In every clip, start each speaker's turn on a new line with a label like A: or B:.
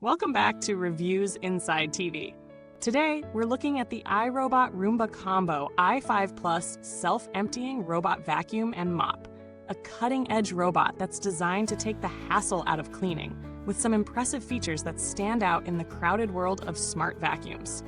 A: Welcome back to Reviews Inside TV. Today, we're looking at the iRobot Roomba Combo i5 Plus self-emptying robot vacuum and mop, a cutting-edge robot that's designed to take the hassle out of cleaning, with some impressive features that stand out in the crowded world of smart vacuums.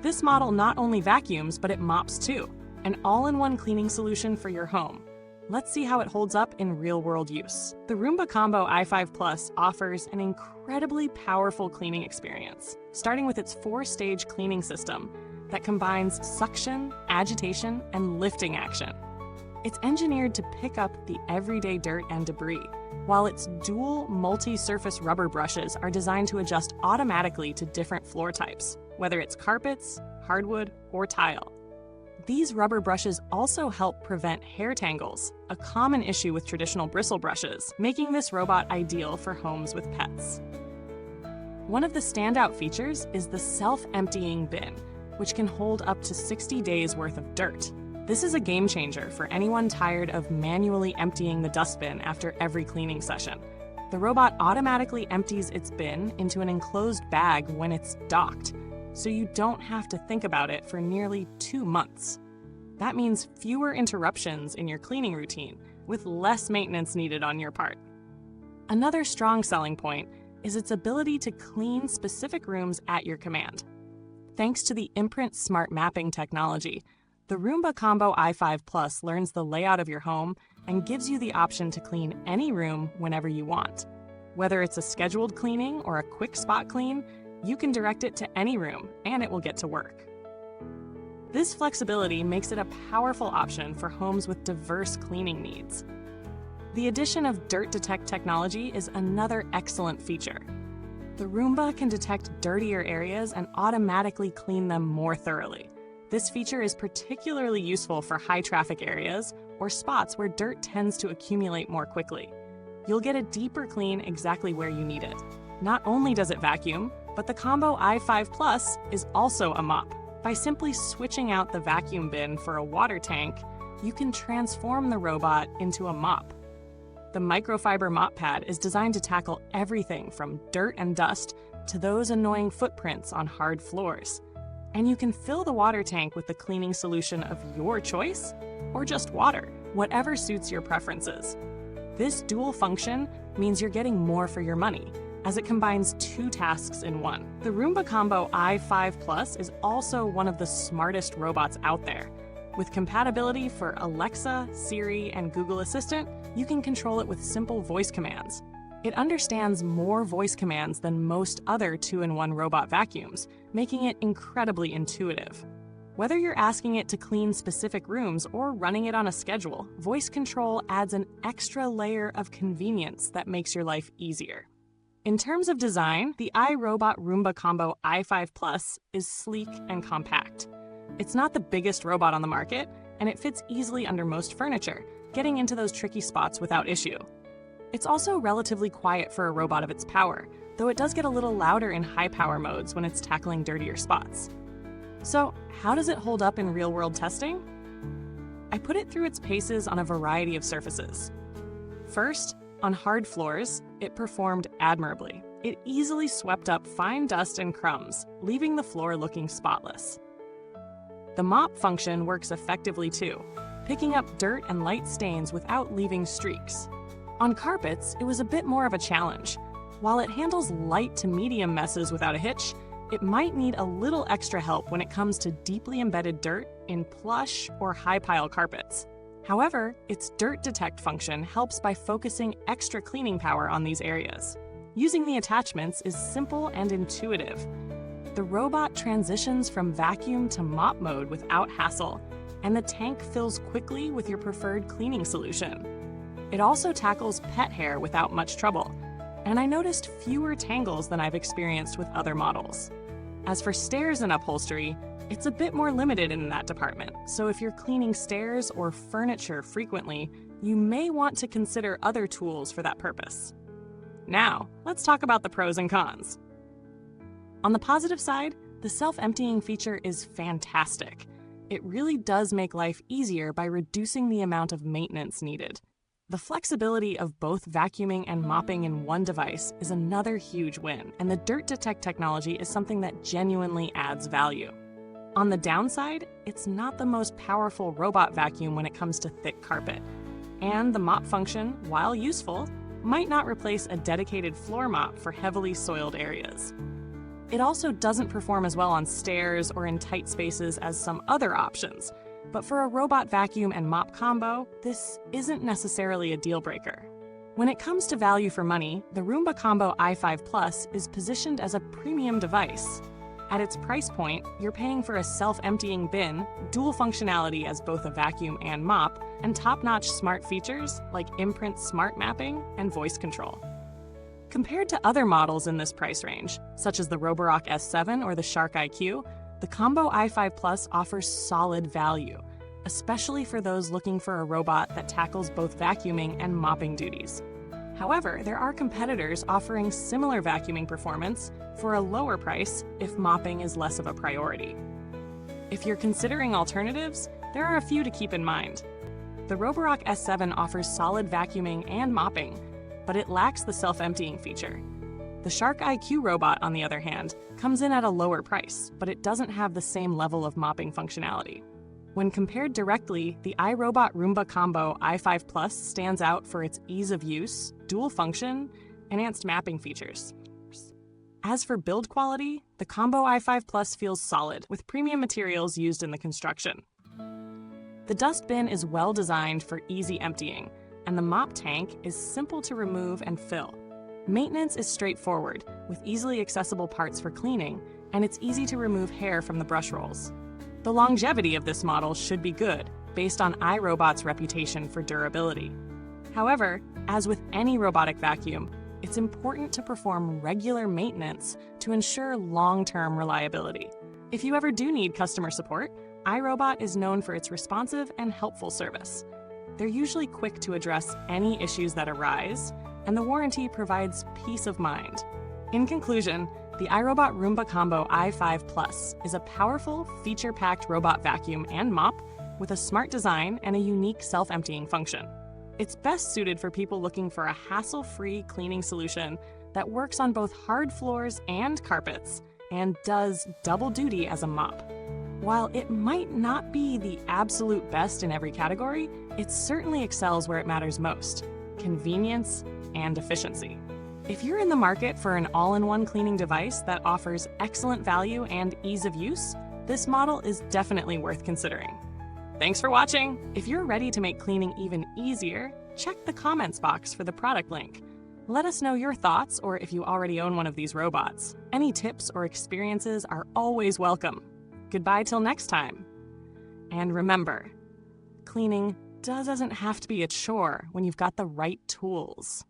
A: This model not only vacuums, but it mops too, an all-in-one cleaning solution for your home. Let's see how it holds up in real-world use. The Roomba Combo i5 Plus offers an incredibly powerful cleaning experience, starting with its 4-stage cleaning system that combines suction, agitation, and lifting action. It's engineered to pick up the everyday dirt and debris, while its dual multi-surface rubber brushes are designed to adjust automatically to different floor types, whether it's carpets, hardwood, or tile. These rubber brushes also help prevent hair tangles, a common issue with traditional bristle brushes, making this robot ideal for homes with pets. One of the standout features is the self-emptying bin, which can hold up to 60 days worth of dirt. This is a game changer for anyone tired of manually emptying the dustbin after every cleaning session. The robot automatically empties its bin into an enclosed bag when it's docked, so you don't have to think about it for nearly 2 months. That means fewer interruptions in your cleaning routine, with less maintenance needed on your part. Another strong selling point is its ability to clean specific rooms at your command. Thanks to the Imprint Smart Mapping technology, the Roomba Combo i5 Plus learns the layout of your home and gives you the option to clean any room whenever you want. Whether it's a scheduled cleaning or a quick spot clean, you can direct it to any room and it will get to work. This flexibility makes it a powerful option for homes with diverse cleaning needs. The addition of Dirt Detect technology is another excellent feature. The Roomba can detect dirtier areas and automatically clean them more thoroughly. This feature is particularly useful for high-traffic areas or spots where dirt tends to accumulate more quickly. You'll get a deeper clean exactly where you need it. Not only does it vacuum, but the Combo i5 Plus is also a mop. By simply switching out the vacuum bin for a water tank, you can transform the robot into a mop. The microfiber mop pad is designed to tackle everything from dirt and dust to those annoying footprints on hard floors. And you can fill the water tank with the cleaning solution of your choice, or just water, whatever suits your preferences. This dual function means you're getting more for your money, as it combines 2 tasks in one. The Roomba Combo i5 Plus is also one of the smartest robots out there. With compatibility for Alexa, Siri, and Google Assistant, you can control it with simple voice commands. It understands more voice commands than most other 2-in-1 robot vacuums, making it incredibly intuitive. Whether you're asking it to clean specific rooms or running it on a schedule, voice control adds an extra layer of convenience that makes your life easier. In terms of design, the iRobot Roomba Combo i5 Plus is sleek and compact. It's not the biggest robot on the market, and it fits easily under most furniture, getting into those tricky spots without issue. It's also relatively quiet for a robot of its power, though it does get a little louder in high-power modes when it's tackling dirtier spots. So, how does it hold up in real-world testing? I put it through its paces on a variety of surfaces. First, on hard floors, it performed admirably. It easily swept up fine dust and crumbs, leaving the floor looking spotless. The mop function works effectively too, picking up dirt and light stains without leaving streaks. On carpets, it was a bit more of a challenge. While it handles light to medium messes without a hitch, it might need a little extra help when it comes to deeply embedded dirt in plush or high-pile carpets. However, its Dirt Detect function helps by focusing extra cleaning power on these areas. Using the attachments is simple and intuitive. The robot transitions from vacuum to mop mode without hassle, and the tank fills quickly with your preferred cleaning solution. It also tackles pet hair without much trouble, and I noticed fewer tangles than I've experienced with other models. As for stairs and upholstery, it's a bit more limited in that department, so if you're cleaning stairs or furniture frequently, you may want to consider other tools for that purpose. Now, let's talk about the pros and cons. On the positive side, the self-emptying feature is fantastic. It really does make life easier by reducing the amount of maintenance needed. The flexibility of both vacuuming and mopping in one device is another huge win, and the Dirt Detect technology is something that genuinely adds value. On the downside, it's not the most powerful robot vacuum when it comes to thick carpet. And the mop function, while useful, might not replace a dedicated floor mop for heavily soiled areas. It also doesn't perform as well on stairs or in tight spaces as some other options. But for a robot vacuum and mop combo, this isn't necessarily a deal breaker. When it comes to value for money, the Roomba Combo i5 Plus is positioned as a premium device. At its price point, you're paying for a self-emptying bin, dual functionality as both a vacuum and mop, and top-notch smart features like Imprint smart mapping and voice control. Compared to other models in this price range, such as the Roborock S7 or the Shark IQ, the Combo i5 Plus offers solid value, especially for those looking for a robot that tackles both vacuuming and mopping duties. However, there are competitors offering similar vacuuming performance for a lower price if mopping is less of a priority. If you're considering alternatives, there are a few to keep in mind. The Roborock S7 offers solid vacuuming and mopping, but it lacks the self-emptying feature. The Shark IQ robot, on the other hand, comes in at a lower price, but it doesn't have the same level of mopping functionality. When compared directly, the iRobot Roomba Combo i5 Plus stands out for its ease of use, dual function, enhanced mapping features. As for build quality, the Combo i5 Plus feels solid, with premium materials used in the construction. The dust bin is well designed for easy emptying, and the mop tank is simple to remove and fill. Maintenance is straightforward, with easily accessible parts for cleaning, and it's easy to remove hair from the brush rolls. The longevity of this model should be good, based on iRobot's reputation for durability. However, as with any robotic vacuum, it's important to perform regular maintenance to ensure long-term reliability. If you ever do need customer support, iRobot is known for its responsive and helpful service. They're usually quick to address any issues that arise, and the warranty provides peace of mind. In conclusion, the iRobot Roomba Combo i5 Plus is a powerful, feature-packed robot vacuum and mop with a smart design and a unique self-emptying function. It's best suited for people looking for a hassle-free cleaning solution that works on both hard floors and carpets and does double duty as a mop. While it might not be the absolute best in every category, it certainly excels where it matters most: convenience and efficiency. If you're in the market for an all-in-one cleaning device that offers excellent value and ease of use, this model is definitely worth considering. Thanks for watching! If you're ready to make cleaning even easier, check the comments box for the product link. Let us know your thoughts or if you already own one of these robots. Any tips or experiences are always welcome. Goodbye till next time. And remember, cleaning doesn't have to be a chore when you've got the right tools.